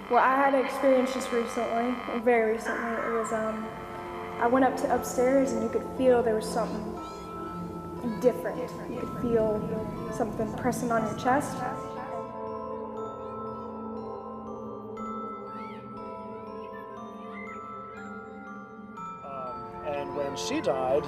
Well, I had an experience just recently, very recently. It was, I went upstairs and you could feel there was something different. You could feel something pressing on your chest. And when she died,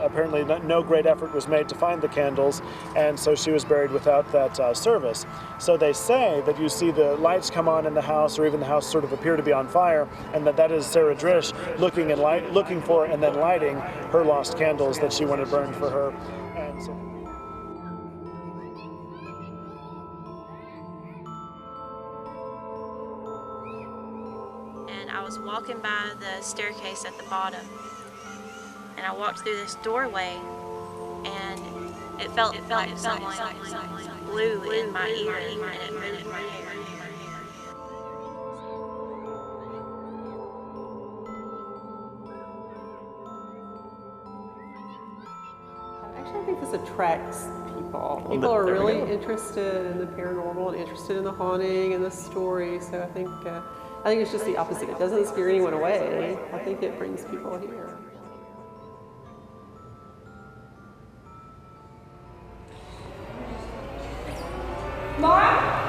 apparently no great effort was made to find the candles, and so she was buried without that service. So they say that you see the lights come on in the house, or even the house sort of appear to be on fire, and that is Sarah Drish looking for and then lighting her lost candles that she wanted burned for her. And so and I was walking by the staircase at the bottom, and I walked through this doorway, and it felt like someone blew in my ear, and it moved my hair. Actually, I think this attracts people. People are really interested in the paranormal and interested in the haunting and the story. So I think it's just the opposite. It doesn't scare anyone away. I think it brings people here. Mom?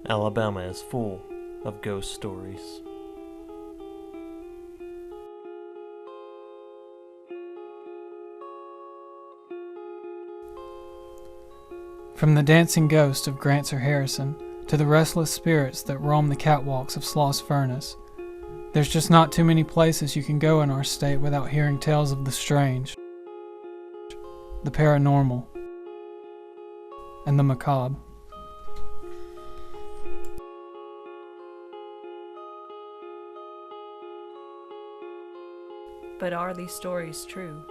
Alabama is full of ghost stories. From the dancing ghost of Grants or Harrison to the restless spirits that roam the catwalks of Sloss Furnace, there's just not too many places you can go in our state without hearing tales of the strange, the paranormal, and the macabre. But are these stories true?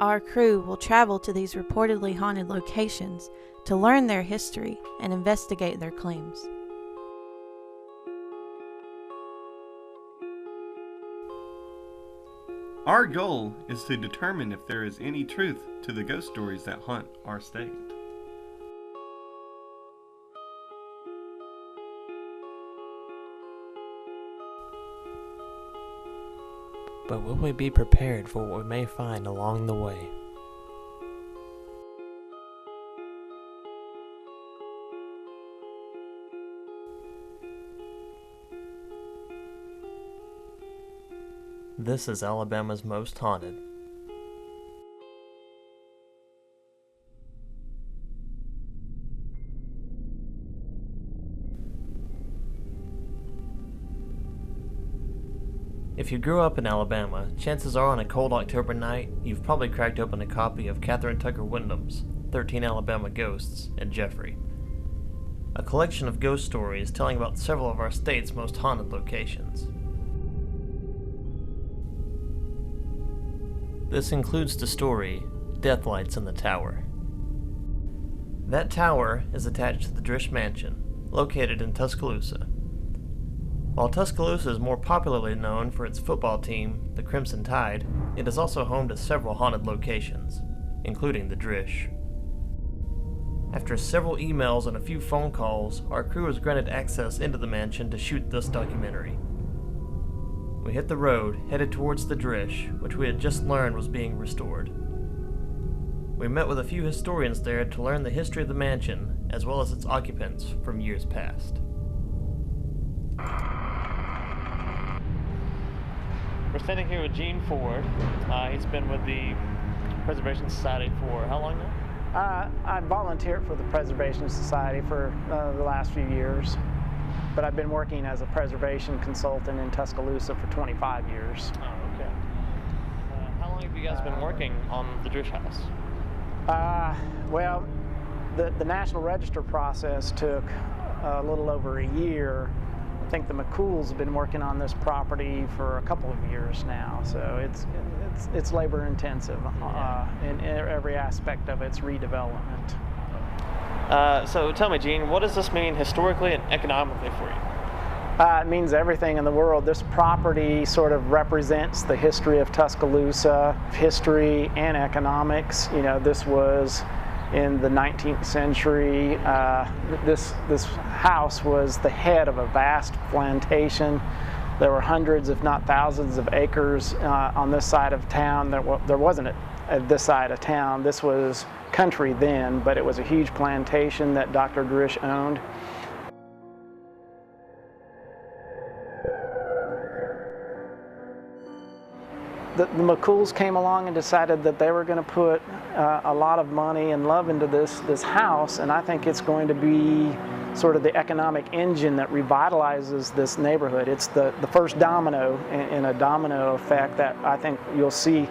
Our crew will travel to these reportedly haunted locations to learn their history and investigate their claims. Our goal is to determine if there is any truth to the ghost stories that haunt our state. But will we be prepared for what we may find along the way? This is Alabama's Most Haunted. If you grew up in Alabama, chances are on a cold October night, you've probably cracked open a copy of Catherine Tucker Wyndham's 13 Alabama Ghosts and Jeffrey, a collection of ghost stories telling about several of our state's most haunted locations. This includes the story, Death Lights in the Tower. That tower is attached to the Drish Mansion, located in Tuscaloosa. While Tuscaloosa is more popularly known for its football team, the Crimson Tide, it is also home to several haunted locations, including the Drish. After several emails and a few phone calls, our crew was granted access into the mansion to shoot this documentary. We hit the road, headed towards the Drish, which we had just learned was being restored. We met with a few historians there to learn the history of the mansion, as well as its occupants from years past. We're standing here with Gene Ford. He's been with the Preservation Society for how long now? I volunteered for the Preservation Society for the last few years, but I've been working as a preservation consultant in Tuscaloosa for 25 years. Oh, okay. guys been working on the Drish house? Well, the National Register process took a little over a year. I think the McCools have been working on this property for a couple of years now, so it's labor intensive in every aspect of its redevelopment. So tell me, Gene, what does this mean historically and economically for you? It means everything in the world. This property sort of represents the history of Tuscaloosa, history and economics. You know, this was in the 19th century. This house was the head of a vast plantation. There were hundreds, if not thousands, of acres on this side of town. There wasn't at this side of town. This was country then, but it was a huge plantation that Dr. Drish owned. The McCools came along and decided that they were going to put a lot of money and love into this house, and I think it's going to be sort of the economic engine that revitalizes this neighborhood. It's the first domino in a domino effect that I think you'll see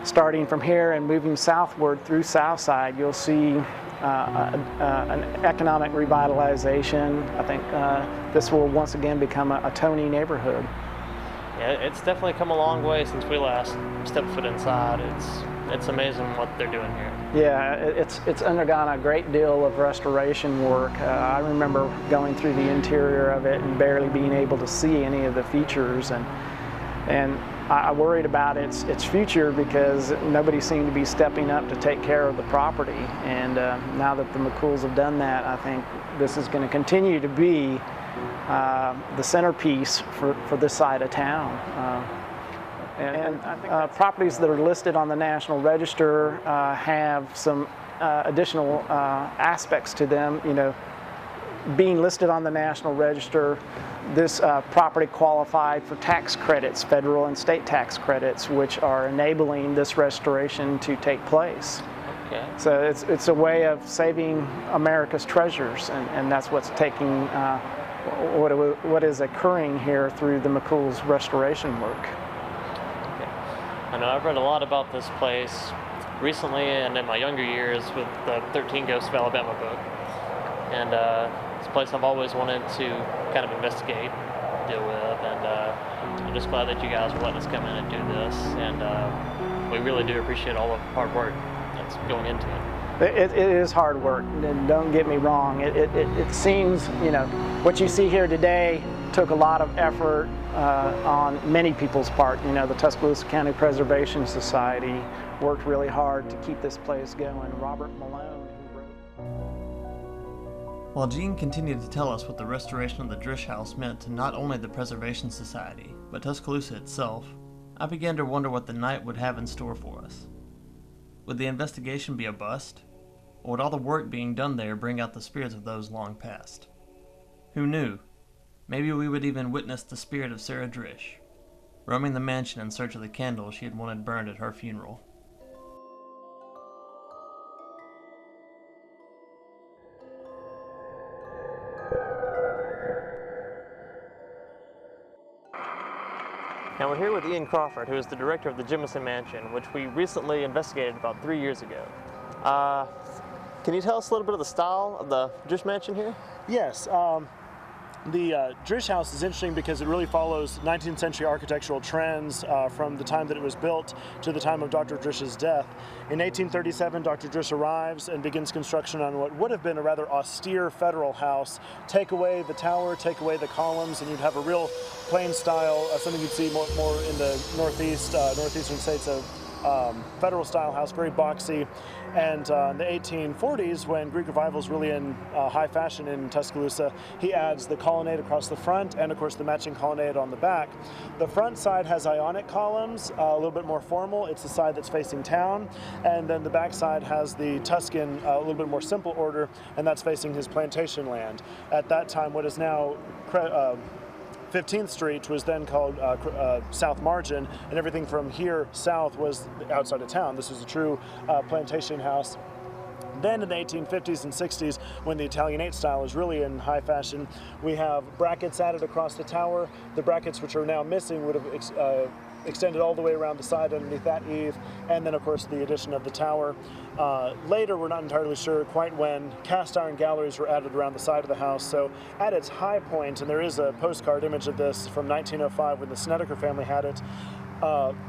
starting from here and moving southward through Southside. You'll see an economic revitalization. I think this will once again become a Tony neighborhood. Yeah, it's definitely come a long way since we last stepped foot inside. It's amazing what they're doing here. Yeah, it's undergone a great deal of restoration work. I remember going through the interior of it and barely being able to see any of the features, and I worried about its future because nobody seemed to be stepping up to take care of the property. And now that the McCools have done that, I think this is going to continue to be the centerpiece for this side of town. And properties that are listed on the National Register have some additional aspects to them. You know, being listed on the National Register, this property qualified for tax credits, federal and state tax credits, which are enabling this restoration to take place. Okay. So it's a way of saving America's treasures, and that's what's taking what is occurring here through the McCool's restoration work. Okay. I know I've read a lot about this place recently and in my younger years with the 13 Ghosts of Alabama book. And it's a place I've always wanted to kind of investigate, deal with, and I'm just glad that you guys are letting us come in and do this. And we really do appreciate all the hard work that's going into it. It is hard work, and don't get me wrong. It seems, you know, what you see here today took a lot of effort on many people's part. You know, the Tuscaloosa County Preservation Society worked really hard to keep this place going. Robert Malone, who wrote... While Gene continued to tell us what the restoration of the Drish house meant to not only the Preservation Society, but Tuscaloosa itself, I began to wonder what the night would have in store for us. Would the investigation be a bust? Or would all the work being done there bring out the spirits of those long past? Who knew? Maybe we would even witness the spirit of Sarah Drish, roaming the mansion in search of the candle she had wanted burned at her funeral. Now we're here with Ian Crawford, who is the director of the Jemison Mansion, which we recently investigated about 3 years ago. Can you tell us a little bit of the style of the Drish Mansion here? Yes. The Drish house is interesting because it really follows 19th century architectural trends from the time that it was built to the time of Dr. Drish's death. In 1837, Dr. Drish arrives and begins construction on what would have been a rather austere federal house. Take away the tower, take away the columns, and you'd have a real plain style, something you'd see more in the northeastern states of federal style house, very boxy. And in the 1840s, when Greek revival is really in high fashion in Tuscaloosa, he adds the colonnade across the front and of course the matching colonnade on the back. The front side has Ionic columns, a little bit more formal. It's the side that's facing town. And then the back side has the Tuscan, a little bit more simple order, and that's facing his plantation land. At that time, what is now 15th Street was then called South Margin, and everything from here south was outside of town. This was a true plantation house. Then in the 1850s and 60s, when the Italianate style is really in high fashion, we have brackets added across the tower. The brackets, which are now missing, would have extended all the way around the side underneath that eave, and then of course the addition of the tower. Later, we're not entirely sure quite when, cast iron galleries were added around the side of the house. So at its high point, and there is a postcard image of this from 1905 when the Snedeker family had it,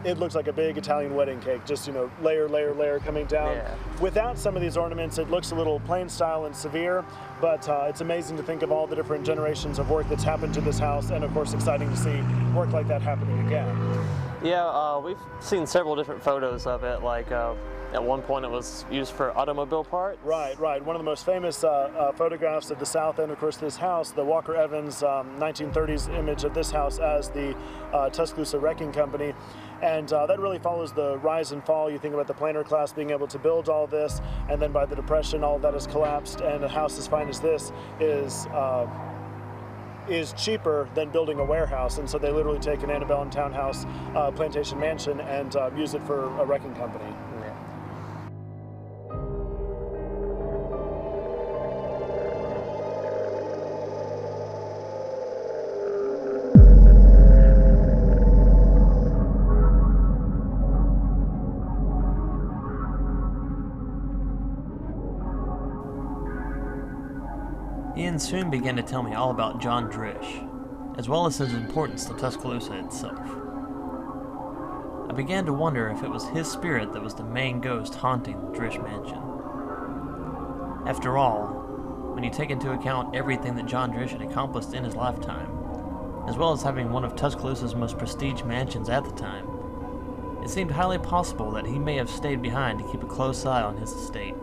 it looks like a big Italian wedding cake, just, you know, layer, layer, layer coming down. Yeah. Without some of these ornaments, it looks a little plain style and severe, but it's amazing to think of all the different generations of work that's happened to this house, and of course exciting to see work like that happening again. Yeah, we've seen several different photos of it, like at one point it was used for automobile parts. Right. One of the most famous photographs of the south end, of course, this house, the Walker Evans 1930s image of this house as the Tuscaloosa Wrecking Company. And that really follows the rise and fall. You think about the planer class being able to build all this, and then by the Depression, all of that has collapsed, and a house as fine as this is cheaper than building a warehouse, and so they literally take an antebellum townhouse, plantation mansion, and use it for a wrecking company. Ian soon began to tell me all about John Drish, as well as his importance to Tuscaloosa itself. I began to wonder if it was his spirit that was the main ghost haunting the Drish mansion. After all, when you take into account everything that John Drish had accomplished in his lifetime, as well as having one of Tuscaloosa's most prestige mansions at the time, it seemed highly possible that he may have stayed behind to keep a close eye on his estate.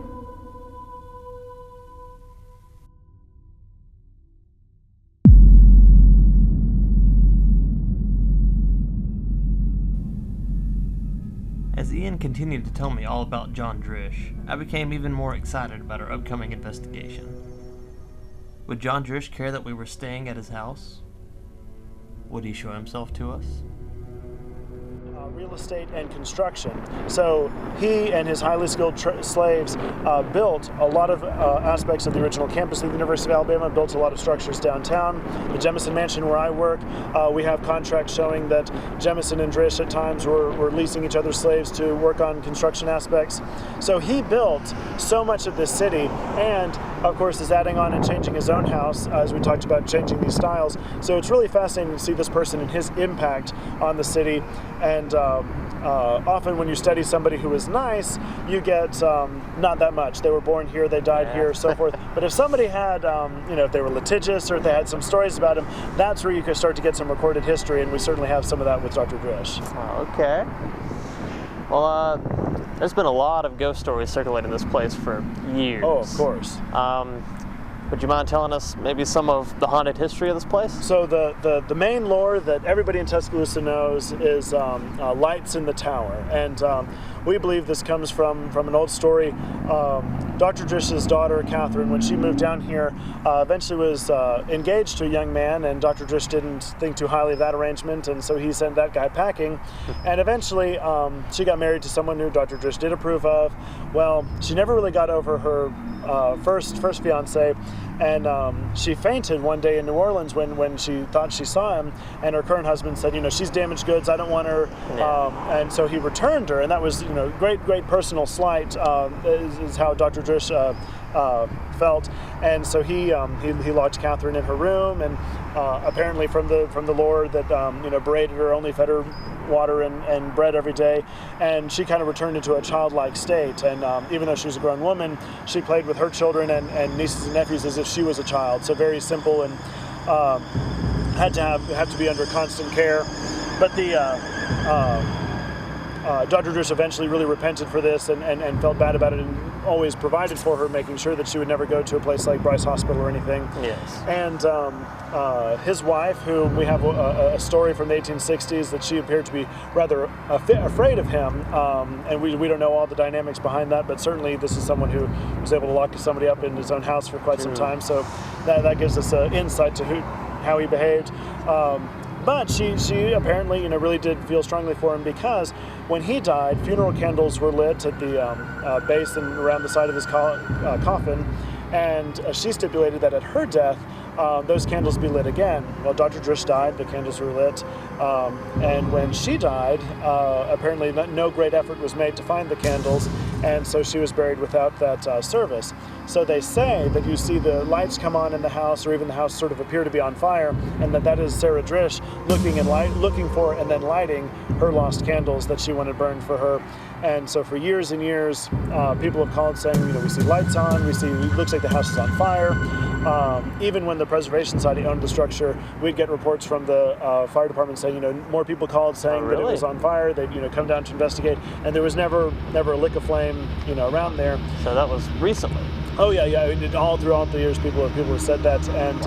As Ian continued to tell me all about John Drish, I became even more excited about our upcoming investigation. Would John Drish care that we were staying at his house? Would he show himself to us? Real estate and construction. So he and his highly skilled slaves built a lot of aspects of the original campus of the University of Alabama, built a lot of structures downtown. The Jemison Mansion where I work, we have contracts showing that Jemison and Drish at times were leasing each other's slaves to work on construction aspects. So he built so much of this city, and of course is adding on and changing his own house, as we talked about changing these styles. So it's really fascinating to see this person and his impact on the city. And often when you study somebody who is nice, you get not that much. They were born here, they died here, so forth. But if somebody had, if they were litigious or if they had some stories about him, that's where you could start to get some recorded history, and we certainly have some of that with Dr. Drish. Okay. Well, there's been a lot of ghost stories circulating this place for years. Oh, of course. Would you mind telling us maybe some of the haunted history of this place? So the main lore that everybody in Tuscaloosa knows is lights in the tower, and we believe this comes from an old story. Dr. Drish's daughter, Catherine, when she moved down here, eventually was engaged to a young man, and Dr. Drish didn't think too highly of that arrangement, and so he sent that guy packing. And eventually, she got married to someone who Dr. Drish did approve of. Well, she never really got over her first fiance, and she fainted one day in New Orleans when she thought she saw him, and her current husband said, she's damaged goods, I don't want her. Yeah. And so he returned her, and that was, great personal slight, is how Dr. Drish felt. And so he lodged Catherine in her room, and apparently from the lore that berated her, only fed her water and bread every day, and she kind of returned into a childlike state. And even though she was a grown woman, she played with her children and nieces and nephews as if she was a child. So very simple, and had to be under constant care. But Dr. Drish eventually really repented for this and felt bad about it, and always provided for her, making sure that she would never go to a place like Bryce Hospital or anything. Yes. And his wife, whom we have a story from the 1860s that she appeared to be rather afraid of him, and we don't know all the dynamics behind that, but certainly this is someone who was able to lock somebody up in his own house for quite some time, so that gives us insight to how he behaved. But she apparently, really did feel strongly for him, because when he died, funeral candles were lit at the base and around the side of his coffin, and she stipulated that at her death, those candles be lit again. Well, Dr. Drish died, the candles were lit, and when she died, apparently no great effort was made to find the candles, and so she was buried without that service. So they say that you see the lights come on in the house, or even the house sort of appear to be on fire, and that is Sarah Drish looking for and then lighting her lost candles that she wanted burned for her. And so for years and years, people have called saying, we see lights on, it looks like the house is on fire. Even when the Preservation Society owned the structure, we'd get reports from the fire department saying, more people called saying that it was on fire. They'd, come down to investigate, and there was never a lick of flame, around there. So that was recently. Oh yeah. All throughout the years, people have said that, and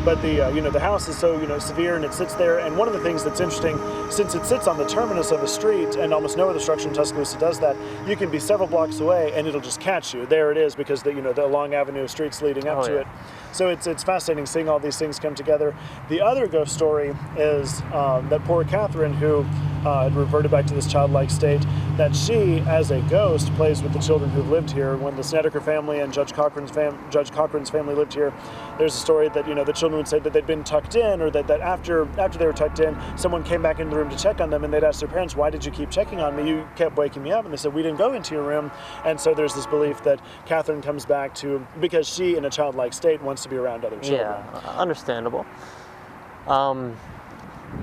but the house is so severe, and it sits there. And one of the things that's interesting, since it sits on the terminus of a street, and almost no other structure in Tuscaloosa does that, you can be several blocks away, and it'll just catch you. There it is, because the long avenue of streets leading up to it. So it's fascinating seeing all these things come together. The other ghost story is that poor Catherine, who had reverted back to this childlike state, that she, as a ghost, plays with the children who've lived here. When the Snedeker family and Judge Cochran's family lived here, there's a story that the children would say that they'd been tucked in, or that after they were tucked in, someone came back into the room to check on them, and they'd ask their parents, "Why did you keep checking on me? You kept waking me up." And they said, "We didn't go into your room." And so there's this belief that Catherine comes back because she, in a childlike state, wants to be around other children. Yeah, understandable.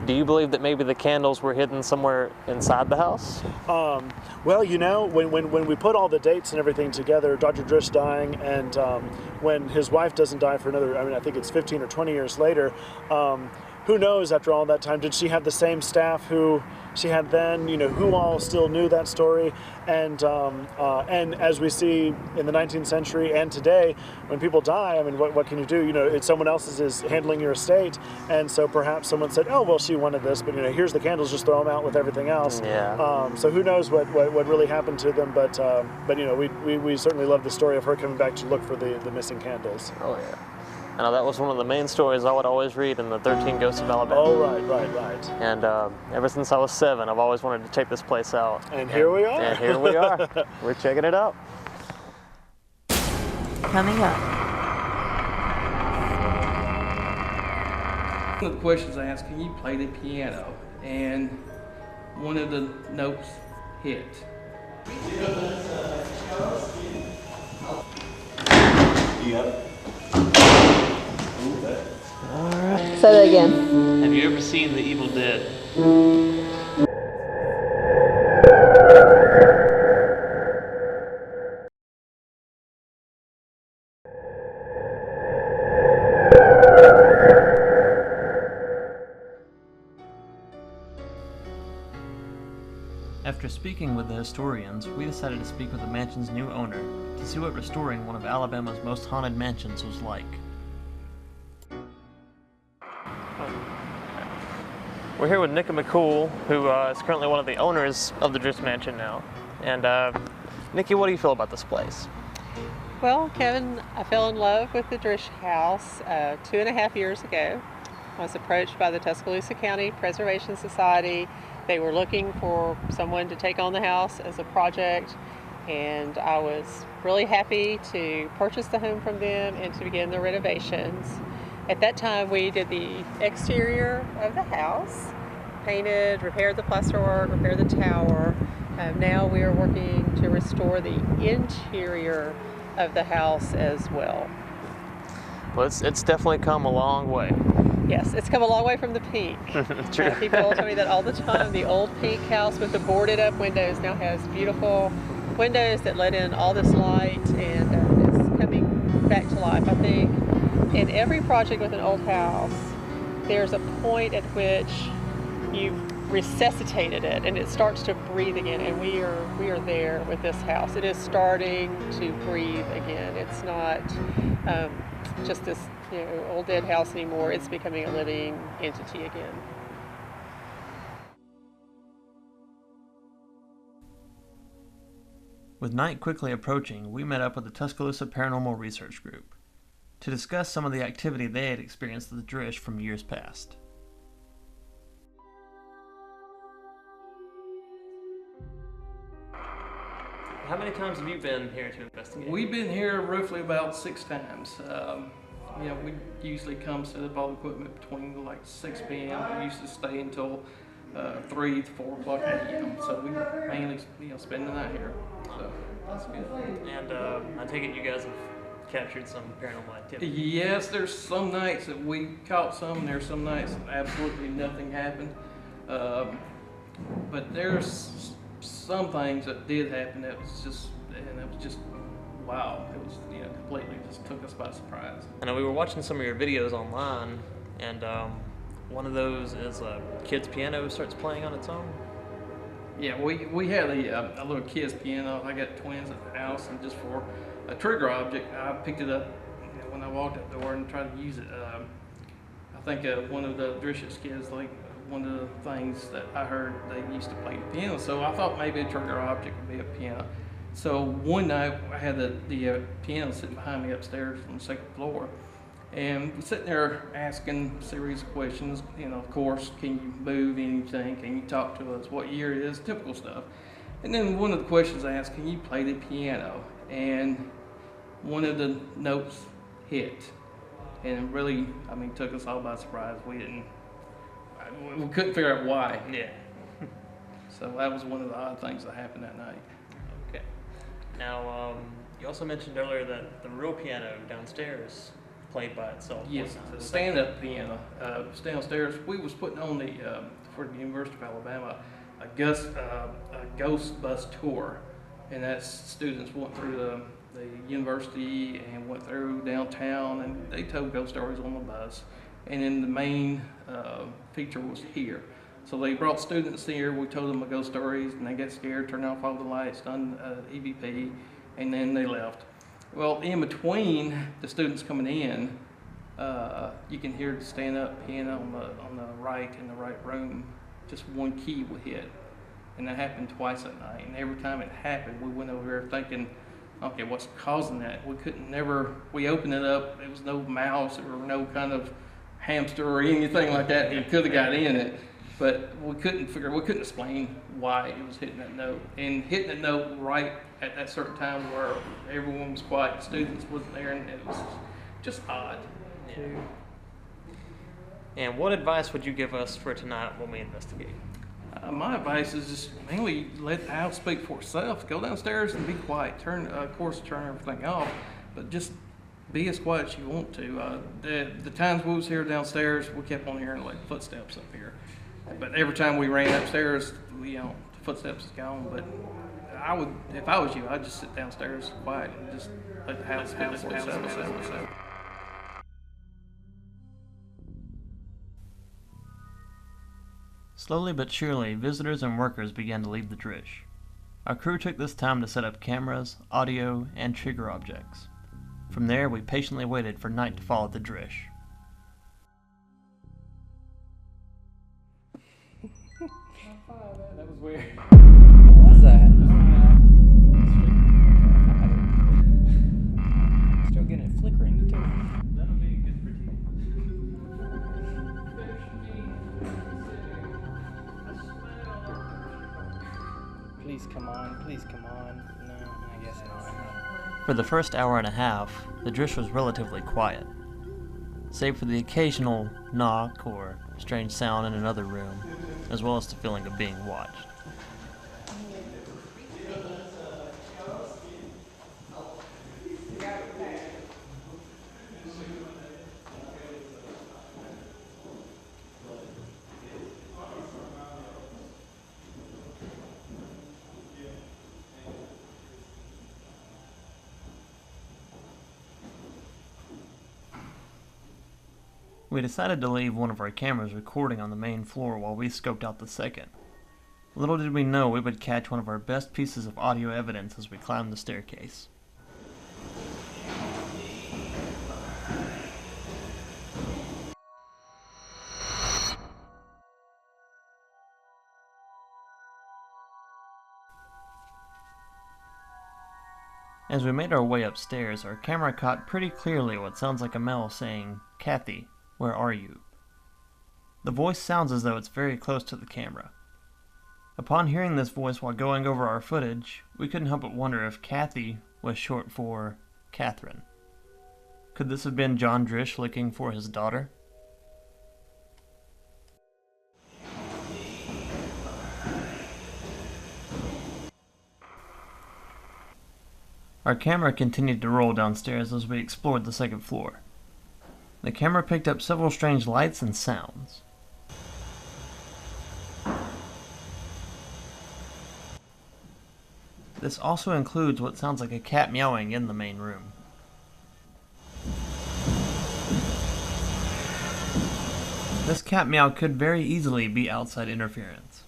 Do you believe that maybe the candles were hidden somewhere inside the house? Well, when we put all the dates and everything together, Dr. Drish dying, and when his wife doesn't die for another, I think it's 15 or 20 years later, who knows after all that time, did she have the same staff who she had then, who all still knew that story? And as we see in the 19th century and today, when people die, what can you do? It's someone else is handling your estate, and so perhaps someone said, "Oh, well, she wanted this, but here's the candles, just throw them out with everything else." Yeah. So who knows what really happened to them? But we certainly love the story of her coming back to look for the missing candles. Oh yeah. I know that was one of the main stories I would always read in the 13 Ghosts of Alabama. Oh, right. And ever since I was 7, I've always wanted to check this place out. And here we are. And here we are. We're checking it out. Coming up. One of the questions I asked, can you play the piano? And one of the notes hit. Yep. Say that again. Have you ever seen The Evil Dead? After speaking with the historians, we decided to speak with the mansion's new owner to see what restoring one of Alabama's most haunted mansions was like. We're here with Nicka McCool, who is currently one of the owners of the Drish Mansion now. And Nikki, what do you feel about this place? Well, Kevin, I fell in love with the Drish house 2.5 years ago. I was approached by the Tuscaloosa County Preservation Society. They were looking for someone to take on the house as a project, and I was really happy to purchase the home from them and to begin the renovations. At that time, we did the exterior of the house, painted, repaired the plasterwork, repaired the tower. Now we are working to restore the interior of the house as well. Well, it's definitely come a long way. Yes, it's come a long way from the pink. True. People tell me that all the time. The old pink house with the boarded up windows now has beautiful windows that let in all this light, and it's coming back to life. I think in every project with an old house, there's a point at which you've resuscitated it and it starts to breathe again, and we are there with this house. It is starting to breathe again. It's not just this old dead house anymore. It's becoming a living entity again. With night quickly approaching, we met up with the Tuscaloosa Paranormal Research Group to discuss some of the activity they had experienced at the Drish from years past. How many times have you been here to investigate? We've been here roughly about 6 times. we usually come set up all the equipment between like 6 p.m. We used to stay until 3 to 4 o'clock a.m. So we mainly, spend the night here. So that's good. And I take it you guys have captured some paranormal activity. Yes, there's some nights that we caught some, and there's some nights that absolutely nothing happened. But there's some things that did happen that was just, wow. It was, completely just took us by surprise. I know we were watching some of your videos online, and one of those is a kid's piano starts playing on its own. Yeah, we had a little kid's piano. I got twins at the house, and just for a trigger object, I picked it up when I walked out the door and tried to use it. I think one of the Drish's kids, like one of the things that I heard, they used to play the piano. So I thought maybe a trigger object would be a piano. So one night I had the piano sitting behind me upstairs on the second floor, and we're sitting there asking a series of questions. Of course, can you move anything? Can you talk to us? What year it is? Typical stuff. And then one of the questions I asked, can you play the piano? And one of the notes hit, and it really, took us all by surprise. We couldn't figure out why. Yeah. So that was one of the odd things that happened that night. Okay. Now, you also mentioned earlier that the real piano downstairs played by itself. Yes, the stand-up piano. Downstairs, we was putting on for the University of Alabama, a ghost bus tour, and that's students went through the university and went through downtown, and they told ghost stories on the bus. And then the main feature was here. So they brought students here, we told them the ghost stories, and they got scared, turned off all the lights, done EVP, and then they left. Well, in between the students coming in, you can hear the stand-up piano on the right, in the right room, just one key would hit. And that happened twice that night. And every time it happened, we went over there thinking, okay, what's causing that? We opened it up, there was no mouse or no kind of hamster or anything like that that could have got in it. But we couldn't explain why it was hitting that note. And hitting that note right at that certain time where everyone was quiet, students wasn't there, and it was just odd. Yeah. And what advice would you give us for tonight when we investigate? My advice is just mainly let the house speak for itself. Go downstairs and be quiet. Turn everything off, but just be as quiet as you want to. The times we was here downstairs, we kept on hearing like footsteps up here. But every time we ran upstairs, the footsteps is gone. But if I was you, I'd just sit downstairs quiet and just let the house speak for itself. Slowly but surely, visitors and workers began to leave the Drish. Our crew took this time to set up cameras, audio, and trigger objects. From there, we patiently waited for night to fall at the Drish. That was weird. What was that? Still getting it flickering too. That'll be good for TV. Please come on. Please come on. No, I guess not. For the first hour and a half, the Drish was relatively quiet, save for the occasional knock or strange sound in another room, as well as the feeling of being watched. We decided to leave one of our cameras recording on the main floor while we scoped out the second. Little did we know we would catch one of our best pieces of audio evidence as we climbed the staircase. As we made our way upstairs, our camera caught pretty clearly what sounds like a male saying, "Kathy, where are you?" The voice sounds as though it's very close to the camera. Upon hearing this voice while going over our footage, we couldn't help but wonder if Kathy was short for Catherine. Could this have been John Drish looking for his daughter? Our camera continued to roll downstairs as we explored the second floor. The camera picked up several strange lights and sounds. This also includes what sounds like a cat meowing in the main room. This cat meow could very easily be outside interference.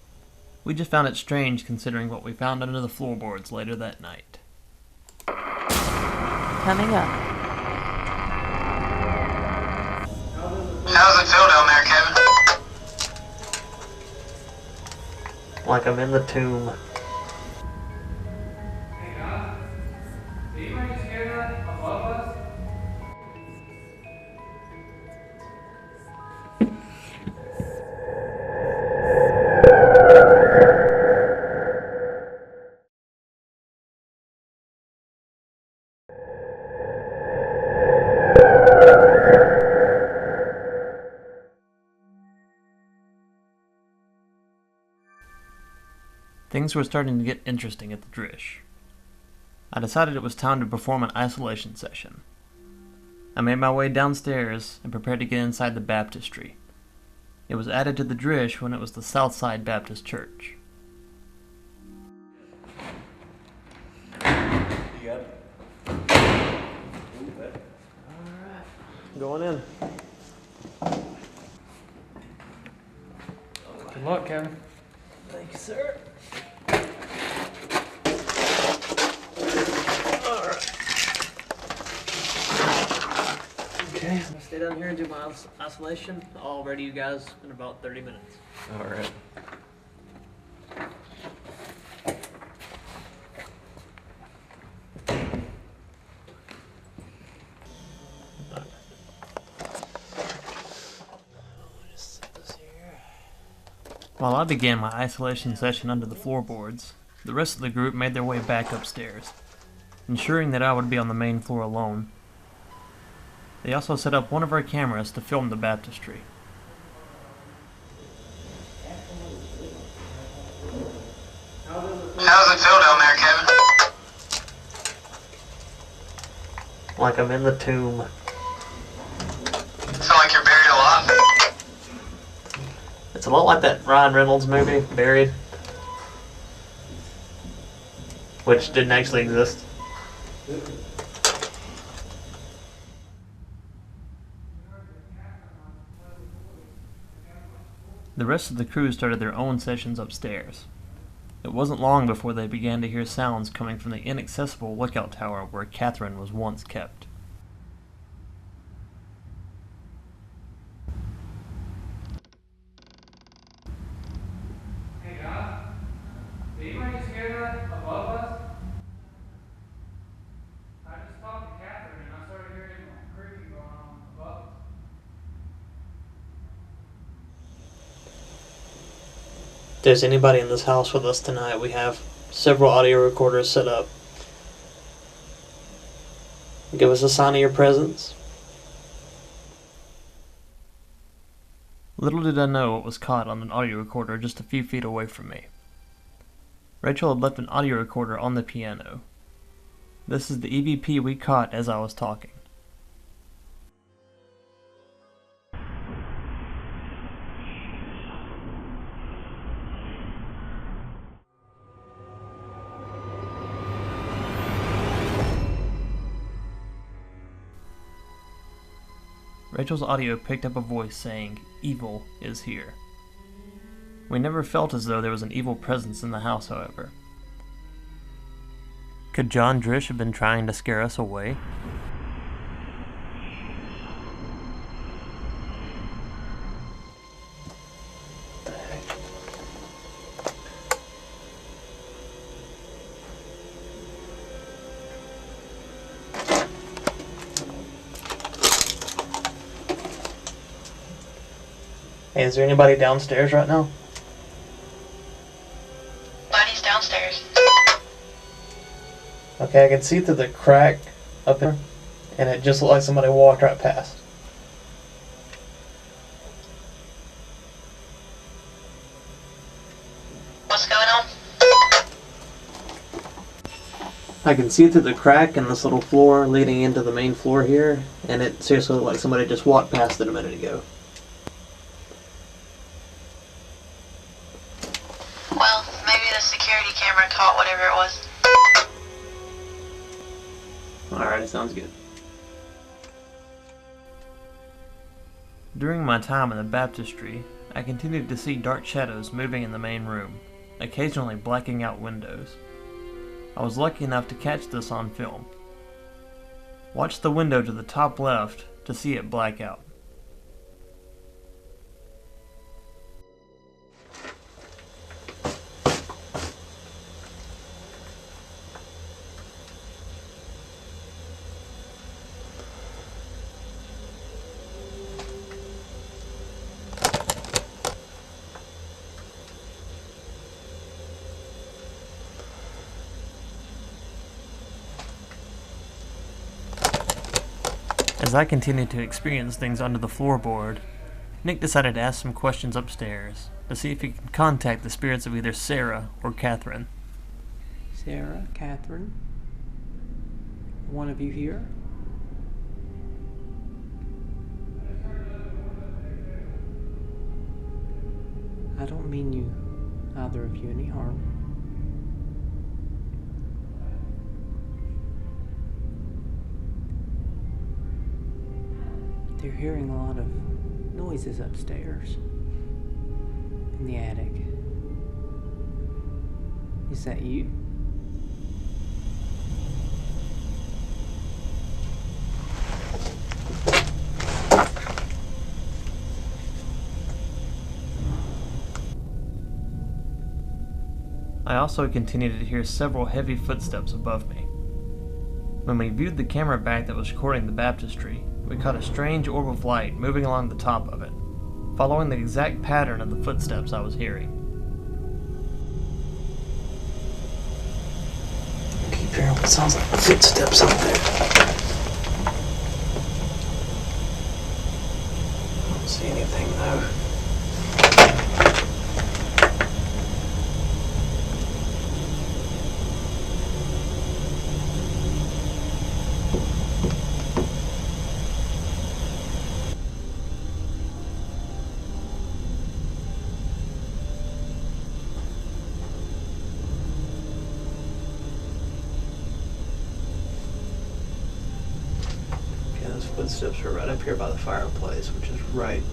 We just found it strange considering what we found under the floorboards later that night. Coming up. How's it feel down there, Kevin? Like I'm in the tomb. Hey guys, did anybody just hear that above us? Things were starting to get interesting at the Drish. I decided it was time to perform an isolation session. I made my way downstairs and prepared to get inside the baptistry. It was added to the Drish when it was the Southside Baptist Church. Yep. Going in. Good luck, Kevin. Thank you, sir. Okay, I'm gonna stay down here and do my isolation. I'll ready you guys in about 30 minutes. Alright. While I began my isolation session under the floorboards, the rest of the group made their way back upstairs, ensuring that I would be on the main floor alone. They also set up one of our cameras to film the baptistry. How's it feel down there, Kevin? Like I'm in the tomb. Feel like you're buried alive? It's a lot like that Ryan Reynolds movie, Buried, which didn't actually exist. The rest of the crew started their own sessions upstairs. It wasn't long before they began to hear sounds coming from the inaccessible lookout tower where Catherine was once kept. Hey guys, did anybody just hear that above us? I just talked to Catherine and I started hearing creaking going on above us. If there's anybody in this house with us tonight, we have several audio recorders set up. Give us a sign of your presence. Little did I know what was caught on an audio recorder just a few feet away from me. Rachel had left an audio recorder on the piano. This is the EVP we caught as I was talking. Rachel's audio picked up a voice saying, "Evil is here." We never felt as though there was an evil presence in the house, however. Could John Drish have been trying to scare us away? Hey, is there anybody downstairs right now? Buddy's downstairs. Okay, I can see through the crack up there. and it just looked like somebody walked right past. What's going on? I can see through the crack in this little floor leading into the main floor here, and it seriously looked like somebody just walked past it a minute ago. Well, maybe the security camera caught whatever it was. Alright, sounds good. During my time in the baptistry, I continued to see dark shadows moving in the main room, occasionally blacking out windows. I was lucky enough to catch this on film. Watch the window to the top left to see it black out. As I continued to experience things under the floorboard, Nick decided to ask some questions upstairs to see if he could contact the spirits of either Sarah or Catherine. Sarah, Catherine, one of you here? I don't mean you, either of you, any harm. They're hearing a lot of noises upstairs in the attic. Is that you? I also continued to hear several heavy footsteps above me. When we viewed the camera back that was recording the baptistry, we caught a strange orb of light moving along the top of it, following the exact pattern of the footsteps I was hearing. Keep hearing what sounds like footsteps up there. I don't see anything though. Footsteps are right up here by the fireplace, which is right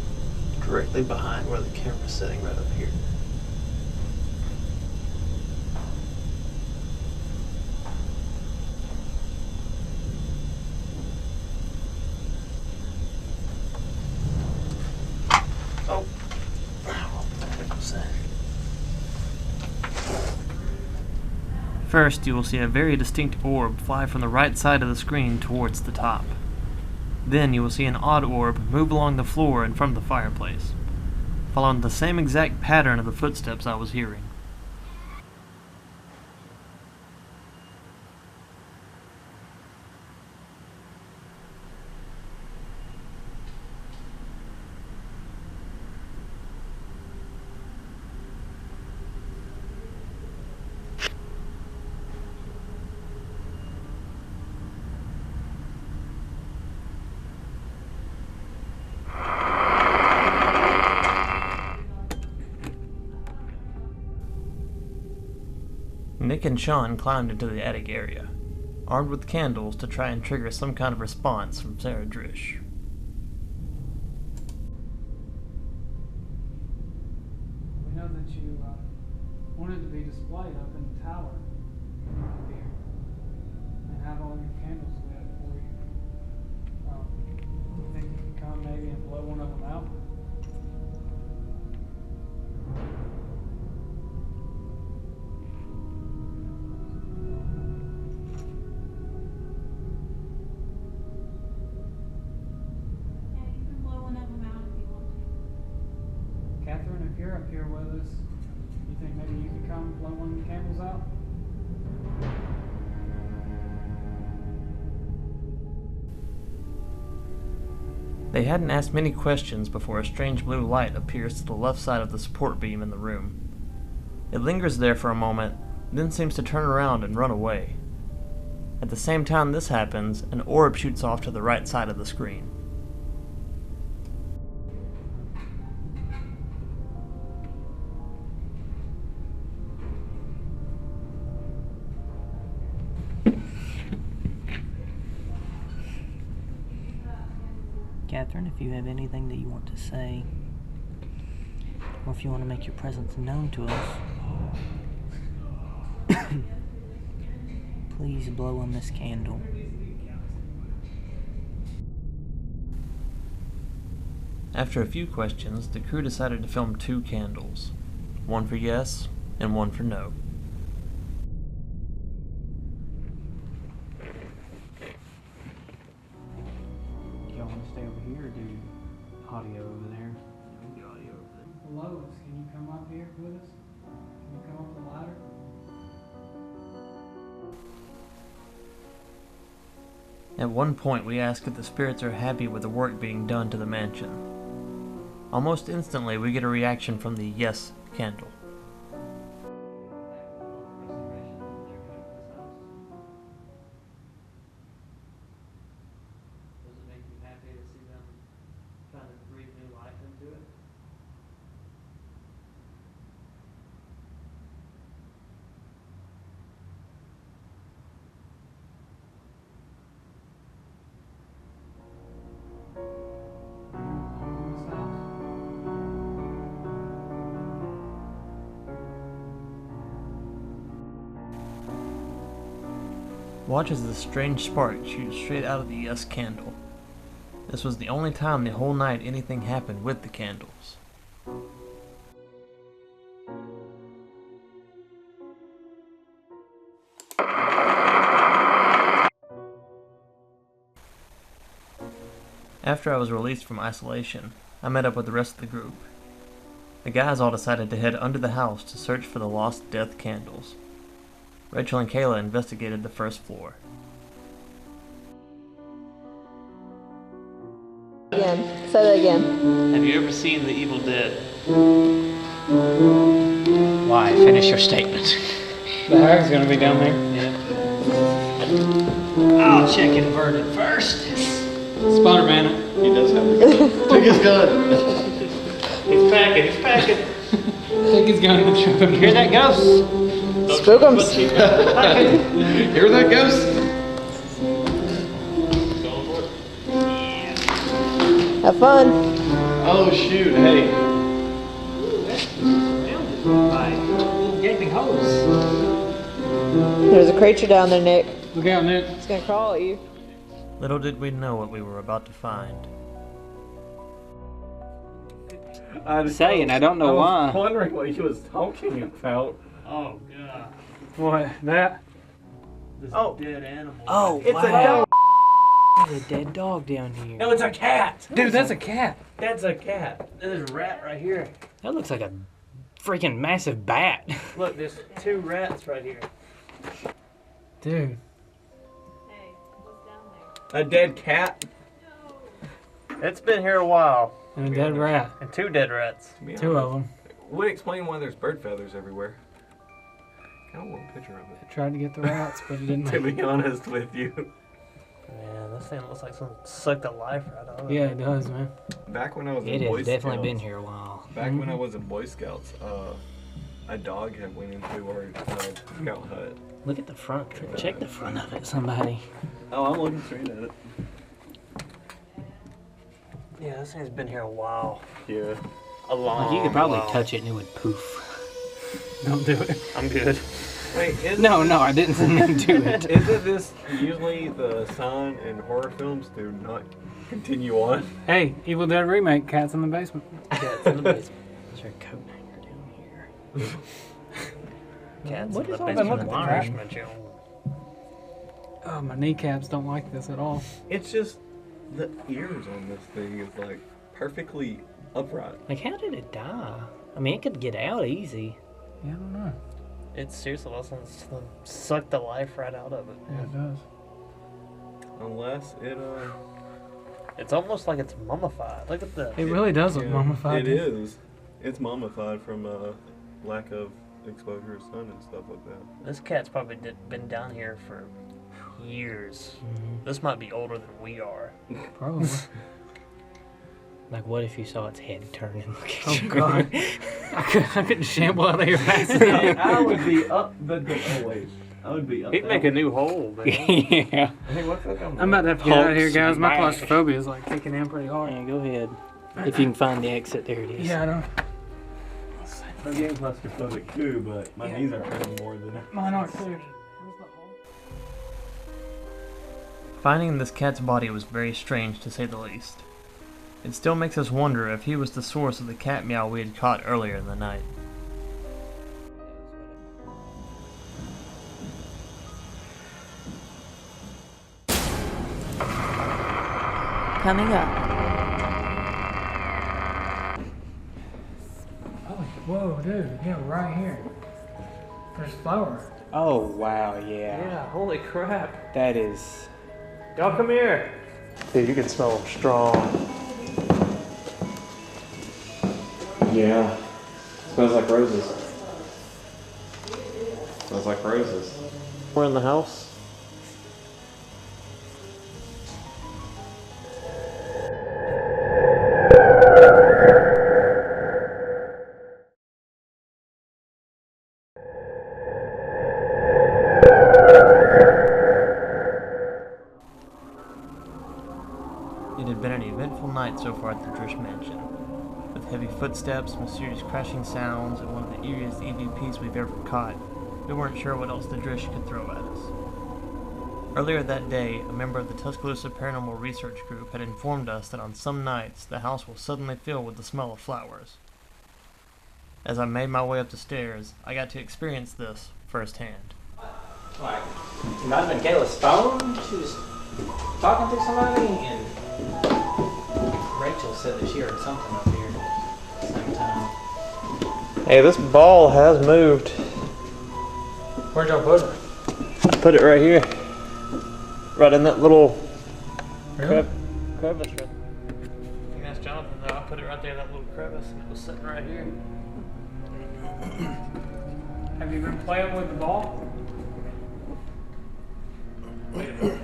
directly behind where the camera's sitting, right up here. Oh, what was that? First, you will see a very distinct orb fly from the right side of the screen towards the top. Then you will see an odd orb move along the floor in front of the fireplace, following the same exact pattern of the footsteps I was hearing. Nick and Sean climbed into the attic area, armed with candles to try and trigger some kind of response from Sarah Drish. We know that you wanted to be displayed up in the tower here and have all your candles lit for you. Do you think you could come maybe and blow one of them out? Catherine, if you're up here with us, you think maybe you could come and blow one of the candles out? They hadn't asked many questions before a strange blue light appears to the left side of the support beam in the room. It lingers there for a moment, then seems to turn around and run away. At the same time this happens, an orb shoots off to the right side of the screen. Catherine, if you have anything that you want to say, or if you want to make your presence known to us, please blow on this candle. After a few questions, the crew decided to film 2 candles. One for yes, and one for no. Y'all want to stay over here or do audio over there? Do audio over there. Lois, can you come up here with us? Can you come up the ladder? At one point, we ask if the spirits are happy with the work being done to the mansion. Almost instantly, we get a reaction from the yes candle. Does it make you happy to see them trying to breathe new life into it? Watch as this strange spark shoots straight out of the yes candle. This was the only time the whole night anything happened with the candles. After I was released from isolation, I met up with the rest of the group. The guys all decided to head under the house to search for the lost death candles. Rachel and Kayla investigated the first floor. Again. Say that again. Have you ever seen The Evil Dead? Why? Finish your statement. The hag's gonna be down there. Yeah. I'll check inverted first. Spider-Man it. He does have a gun. Take his gun. He's packing, he's packing. Take his gun and shoot him. Hear that ghost? Spookums. Hear that ghost? Have fun. Oh shoot, hey. By little gaping holes. There's a creature down there, Nick. Look out, Nick. It's gonna crawl at you. Little did we know what we were about to find. Saying, I don't know why. I was wondering what he was talking about. Oh, God. What? That? This Oh. dead animal. Oh, It's wow. a dog. There's a dead dog down here. No, it's a cat. Dude, that's a cat. That's a cat. There's a rat right here. That looks like a freaking massive bat. Look, there's 2 rats right here. Dude. A dead cat? It's been here a while. And a dead rat. And 2 dead rats. 2 of them. Would explain why there's bird feathers everywhere. Kind of want a picture of it. I tried to get the rats, but it didn't. To be honest with you. Man, this thing looks like something sucked the life right out of it. Yeah, it does, man. Back when I was It in Boy has definitely Scouts, been here a while. Back when I was in Boy Scouts, a dog had went into our scout hut. Look at the front. Check the front of it, somebody. Oh, I'm looking straight at it. Yeah, this thing's been here a while. Yeah. A long Like you could probably while. touch it and it would poof. Don't do it. I'm good. Wait, No, I didn't mean to do it. Isn't this usually the sign in horror films to not continue on? Hey, Evil Dead remake, Cats in the Basement. Cats in the basement. Is there a coat hanger down here? Cats What in is the all that? basement Look at of the the crap. nourishment, you know. Oh, my kneecaps don't like this at all. It's just the ears on this thing is like perfectly upright. Like, how did it die? I mean, it could get out easy. Yeah, I don't know. It seriously listens to them suck the life right out of it. Yeah, it does. Unless it It's almost like it's mummified. Look at this. It really does look mummified. It is. It's mummified from lack of exposure to sun and stuff like that. This cat's probably been down here for years. This might be older than we are. Probably. Like, what if you saw its head turn and look at Oh you? God. I couldn't shamble out of here fast enough. I would be up the always. I would be up. He'd make a new hole, man. Yeah. Hey, what's that? I'm about to have to get out of here, guys. My Hulk's claustrophobia is like kicking in pretty hard. Yeah, go ahead. If you can find the exit, there it is. Yeah, I don't. I'm getting claustrophobic too, but my knees are hurting more than Mine aren't too. Finding this cat's body was very strange, to say the least. It still makes us wonder if he was the source of the cat meow we had caught earlier in the night. Coming up. Oh, whoa, dude. Yeah, right here. There's flour. Oh, wow, yeah. Yeah, holy crap. That is... Y'all come here. Dude, you can smell them strong. Yeah. Smells like roses. Smells like roses. We're in the house. It had been an eventful night so far at the Drish mansion. With heavy footsteps, mysterious crashing sounds, and one of the eeriest EVPs we've ever caught, we weren't sure what else the Drish could throw at us. Earlier that day, a member of the Tuscaloosa Paranormal Research Group had informed us that on some nights, the house will suddenly fill with the smell of flowers. As I made my way up the stairs, I got to experience this firsthand. Like, it might have been Kayla's phone. She was talking to somebody, and Rachel said that she heard something up here at the same time. Hey, this ball has moved. Where'd y'all put it? I put it right here. Right in that little Really? crevice. Right. You can ask Jonathan though. I put it right there in that little crevice, and it was sitting right here. Have you been playing with the ball? Wait a minute.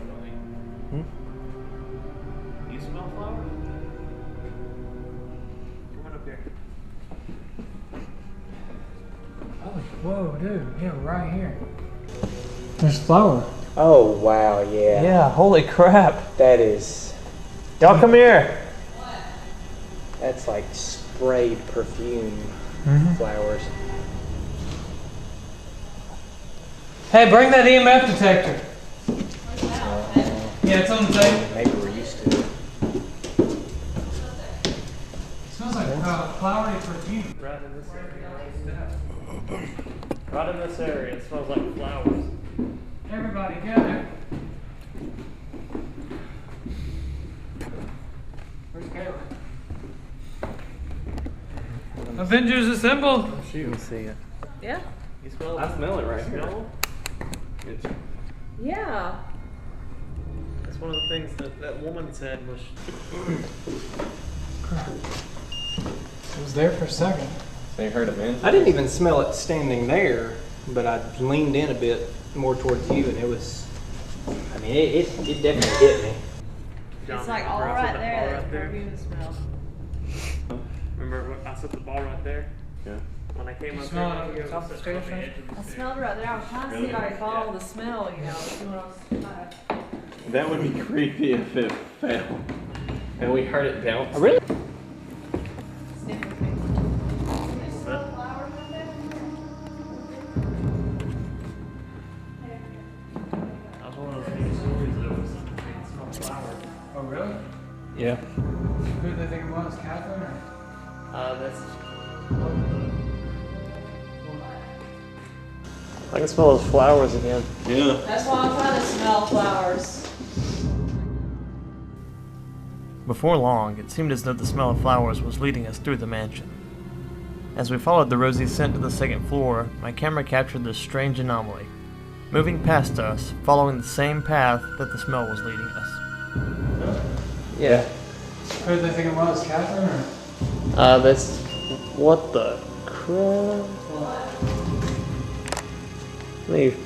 You smell flowers? Come on up here. Holy, whoa, dude. Yeah, right here. There's flour. Oh, wow, yeah. Yeah, holy crap. That is... Y'all come here. That's like sprayed perfume flowers. Hey, bring that EMF detector. Yeah, it's on the table. Maybe we're used to it. It smells like flowery perfume. Right in this area. Right in this area. It smells like flowers. Everybody gather. Where's Kayla? Avengers assemble! You can see it. Yeah? You smell it? I smell it right here. Smell It's Yeah. That's one of the things that woman said was... It was there for a second. They heard a man. I didn't even smell it standing there, but I leaned in a bit more towards you, and it was... I mean, it definitely hit me. It's like all right there, that perfume smell. Remember when I set the ball right there? Yeah. When I came up smell there, it on top of the stairs? I smelled it right there. I was trying to see if I could follow the smell, you know, see what else. That would be creepy if it fell. And we heard it bounce. Really? That was one of those things stories that was something that smelled flowers. Oh, really? Yeah. Who did they think it was? Catherine? Or? That's... I can smell those flowers again. Yeah. That's why I'm trying to smell flowers. Before long, it seemed as though the smell of flowers was leading us through the mansion. As we followed the rosy scent to the second floor, my camera captured this strange anomaly, moving past us, following the same path that the smell was leading us. Yeah. Who did they think it was, Catherine or? That's what the crap. Leave.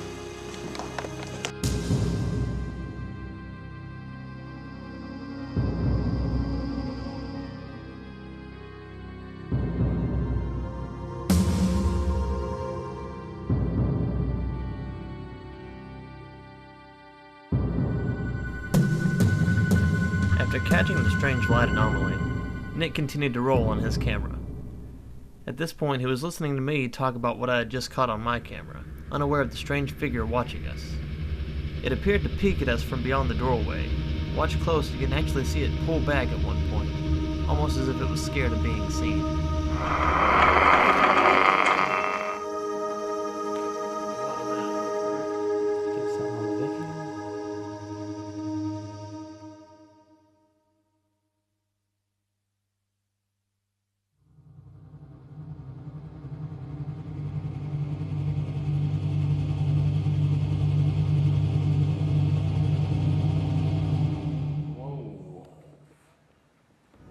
After catching the strange light anomaly, Nick continued to roll on his camera. At this point, he was listening to me talk about what I had just caught on my camera, unaware of the strange figure watching us. It appeared to peek at us from beyond the doorway. Watch close, you can actually see it pull back at one point, almost as if it was scared of being seen.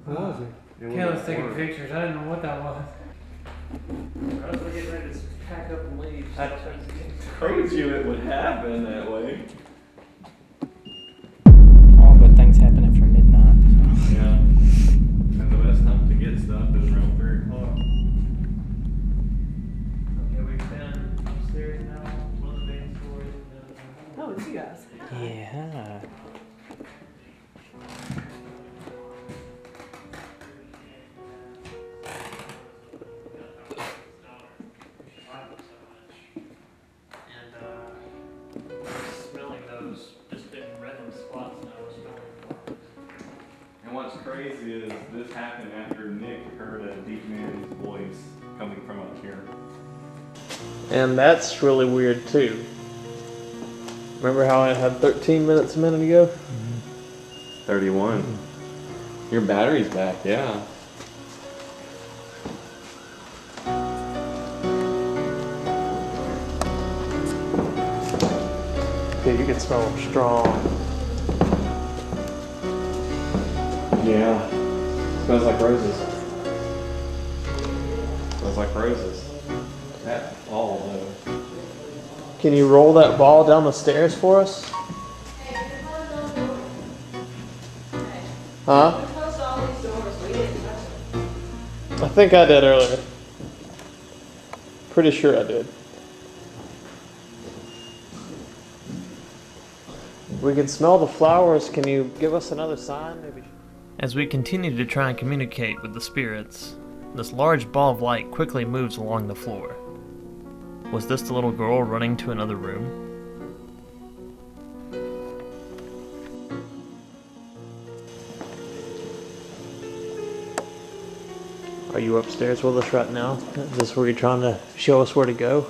What was it? Kayla's taking pictures. I didn't know what that was. I was getting ready to pack up and leave. I told you it would happen that way. All good things happen after midnight. So. Yeah. And the best time to get stuff is around 3 o'clock. Okay, we've been upstairs now. One of the main stories. Oh, it's you guys. Yeah. And what's crazy is this happened after Nick heard a deep man's voice coming from up here. And that's really weird too. Remember how I had 13 minutes a minute ago? 31. Your battery's back, yeah. Dude, you can smell them strong. Yeah. Smells like roses. Smells like roses. That ball though. Can you roll that ball down the stairs for us? Huh? I think I did earlier. Pretty sure I did. We can smell the flowers. Can you give us another sign? Maybe. As we continue to try and communicate with the spirits, this large ball of light quickly moves along the floor. Was this the little girl running to another room? Are you upstairs with us right now? Is this where you're trying to show us where to go?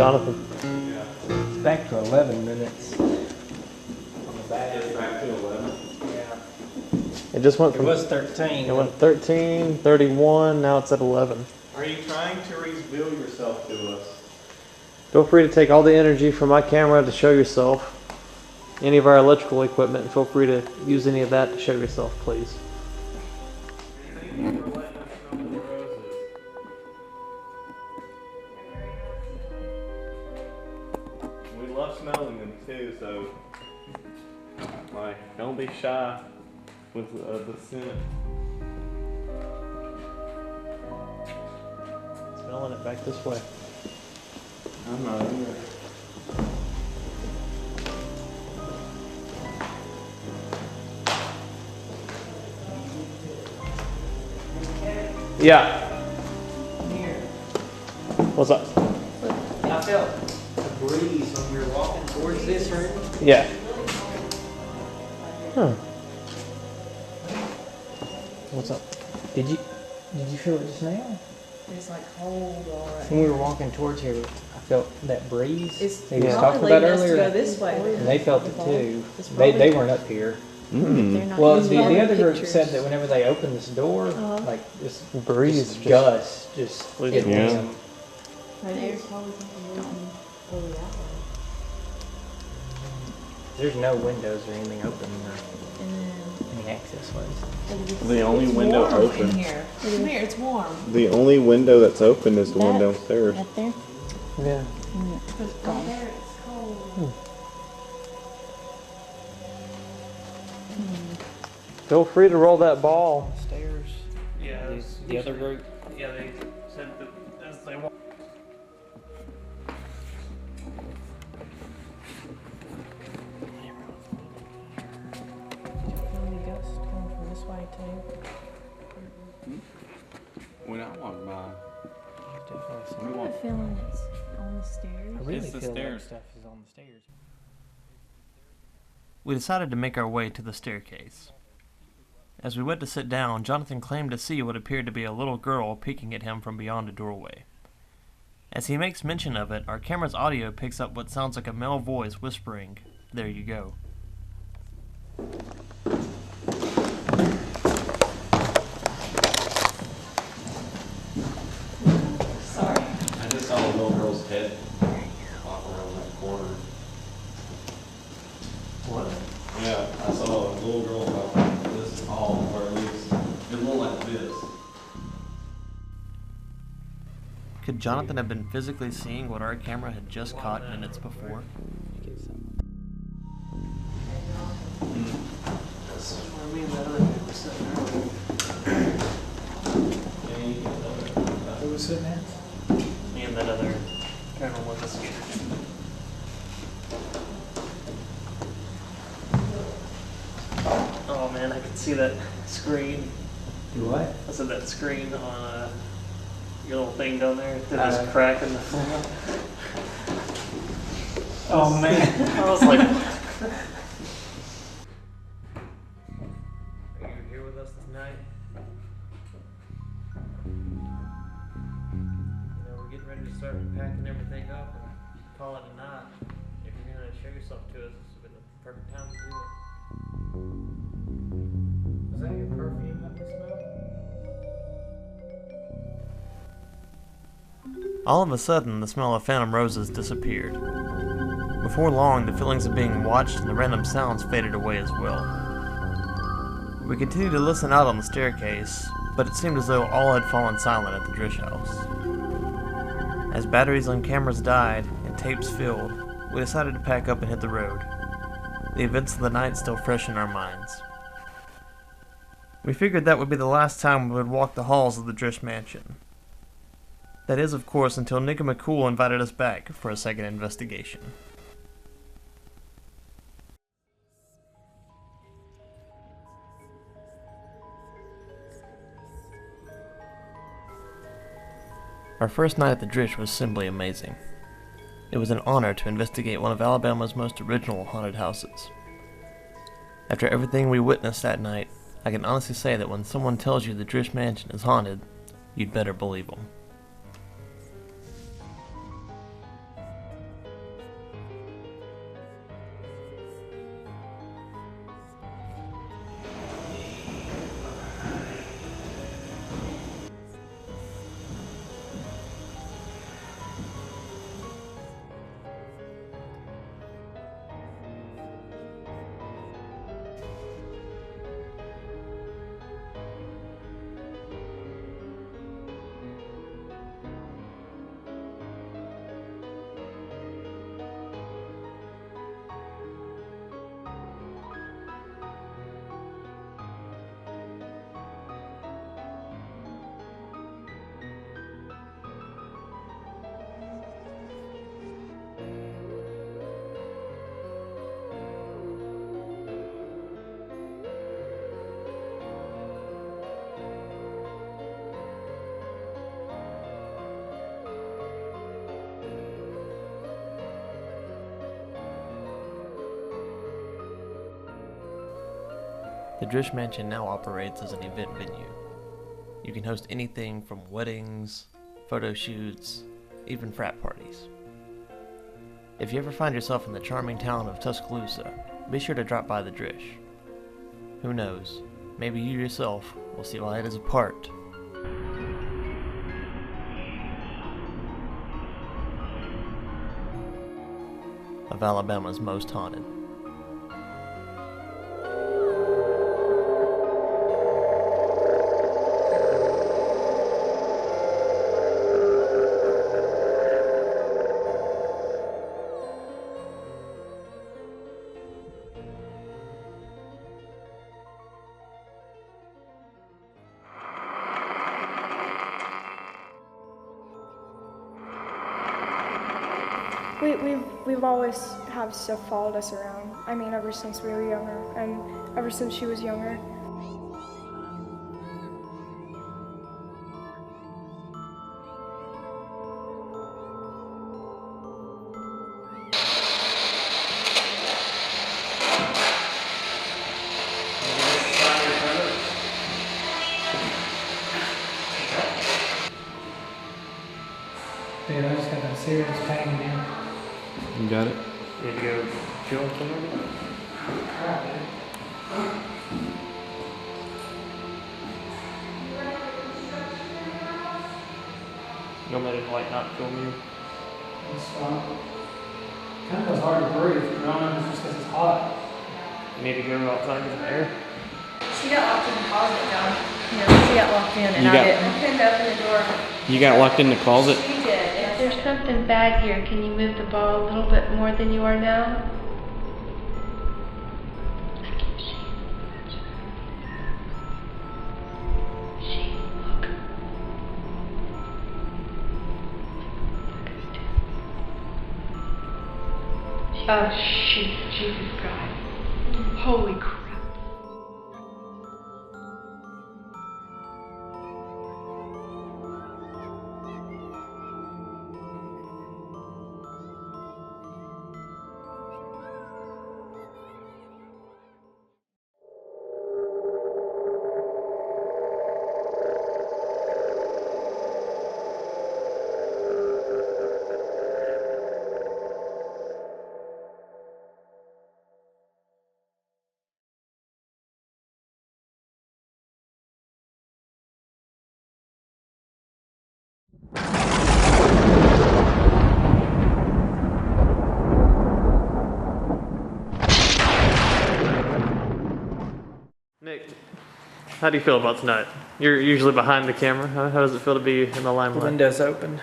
Jonathan. It's back to 11 minutes. On the back. It's back to 11. Yeah. It just went from... It was 13. It went 13, 31, now it's at 11. Are you trying to reveal yourself to us? Feel free to take all the energy from my camera to show yourself. Any of our electrical equipment, feel free to use any of that to show yourself, please. We love smelling them too, so like, don't be shy with the scent. Smelling it back this way. I'm not either. Yeah. What's up? I felt a breeze when we were walking towards this room. Yeah. Huh. What's up? Did you Did you feel it just now? It's like cold already. When we were walking towards here, I felt that breeze It's he was probably talking about leading us to earlier. go this way. And they felt it too. It's They probably- weren't up here. Mm. Well, the other group said that whenever they opened this door, Uh-huh. like this Breeze just gust just hit Yeah. them. There's probably something over that way. There's no windows or anything open or any access ways. The only It's window warm open. in here. Come here, it's warm. The only window that's open is the one downstairs. Right there? Yeah. Because down there it's cold. Feel free to roll that ball. Stairs. Yeah. The other group. Yeah, they said that as they walked. When I walk by, I have a feeling it's on the stairs. I really It's the feel like stairs. stuff is on the stairs. We decided to make our way to the staircase. As we went to sit down, Jonathan claimed to see what appeared to be a little girl peeking at him from beyond a doorway. As he makes mention of it, our camera's audio picks up what sounds like a male voice whispering, "There you go." Sorry. I just saw a little girl's head pop around that corner. What? Yeah, I saw a little girl about this tall, or at least it looked like this. Could Jonathan have been physically seeing what our camera had just caught minutes before? That's where me and that other dude were sitting earlier. Who was sitting there? Me and that other paranormal investigator. Oh man, I could see that screen. Do what? I said that screen on your little thing down there. There's this crack in the floor. Oh man. I was like, are you here with us tonight? You know, we're getting ready to start packing everything up and call it a night. If you're gonna show yourself to us, this would be the perfect time to do it. Was that your perfume that we smelled? All of a sudden, the smell of phantom roses disappeared. Before long, the feelings of being watched and the random sounds faded away as well. We continued to listen out on the staircase, but it seemed as though all had fallen silent at the Drish house. As batteries on cameras died and tapes filled, we decided to pack up and hit the road, the events of the night still fresh in our minds. We figured that would be the last time we would walk the halls of the Drish mansion. That is, of course, until Nick and McCool invited us back for a second investigation. Our first night at the Drish was simply amazing. It was an honor to investigate one of Alabama's most original haunted houses. After everything we witnessed that night, I can honestly say that when someone tells you the Drish mansion is haunted, you'd better believe them. The Drish Mansion now operates as an event venue. You can host anything from weddings, photo shoots, even frat parties. If you ever find yourself in the charming town of Tuscaloosa, be sure to drop by the Drish. Who knows, maybe you yourself will see why it is a part of Alabama's most haunted. We've always had stuff followed us around. I mean, ever since we were younger, and ever since she was younger. Dude, I just got that serious pain in here. You got it? You need to go chill somewhere? Crap, dude. You want me to like not film you? It's kind of feels hard to breathe. I don't know if it's just because it's hot. You need to go outside in the air. She got locked in the closet, John. Yeah, she got locked in and I didn't. I pinned open the door. You got locked in the closet? She did. There's something bad here. Can you move the ball a little bit more than you are now? Oh, shoot. Jesus Christ. Holy crap. Nick, how do you feel about tonight? You're usually behind the camera. How does it feel to be in the limelight? The window's open,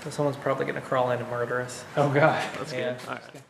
so someone's probably going to crawl in and murder us. Oh, God. That's Yeah. good. All right.